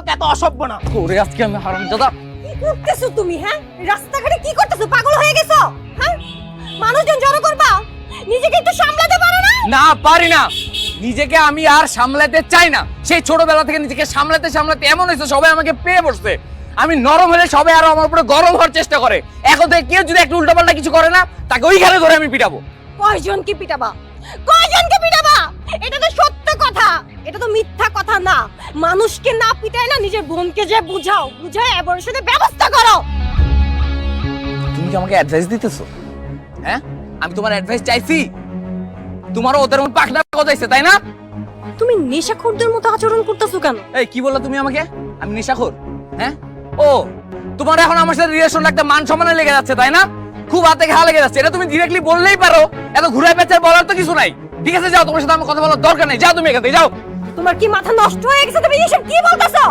লোক এত অসভ্য না। ওরে আজকে আমি হারামজাদা। কি করতেছো তুমি? হ্যাঁ, রাস্তাঘাটে কি করতেছো? পাগল হয়ে গেছো? হ্যাঁ, মানুষজন জড়ো করবা, নিজেকে একটু সামলাতে পারো না? না পারি না, নিজেকে আমি আর সামলাতে চাই না। সেই ছোটবেলা থেকে নিজেকে সামলাতে সামলাতে এমন হয়েছে সবাই আমাকে পেয়ে বসছে। আমি নরম হলে সবাই আরো আমার উপরে গরম হওয়ার চেষ্টা করে। এখন থেকে কেউ যদি একটু উল্টাপাল্টা কিছু করে না, তাকে ওইখানে ধরে আমি পিটাবো। কয়জনকে পিটাবা? কয়জনকে পিটাবা? এটা তো সত্য কথা, এটা তো মিথ্যা কথা না। মানুষকে না পিটায় না, নিজের বোনকে যে বুঝাও, বুঝায় অ্যাবর্শনের ব্যবস্থা করো। তুমি কি আমাকে অ্যাডভাইস দিতেছো? হ্যাঁ, আমি তোমার অ্যাডভাইস চাইছি? তোমারও ওদের মতো পাখনা গজাইছে, তাই না? তুমি নেশাখোরদের মতো আচরণ করতেছো কেন? এই কি বললা তুমি আমাকে? আমি নেশাখোর? হ্যাঁ, ও তোমার এখন আমার সাথে রিলেশন একটা মান সম্মানে লেগে যাচ্ছে, তাই না? খুব হাতে ঘা লেগে যাচ্ছে, এটা তুমি ডিরেক্টলি বললেই পারো। এত ঘুরে পেঁচায় বলার তো কিছু নাই। ঠিক আছে, যাও, তোমার সাথে আমার কথা বলার দরকার নেই। যাও তুমি এখান থেকে, যাও। তোমার কি মাথা নষ্ট হয়ে গেছে? তুমি এসব কি বলতেছো?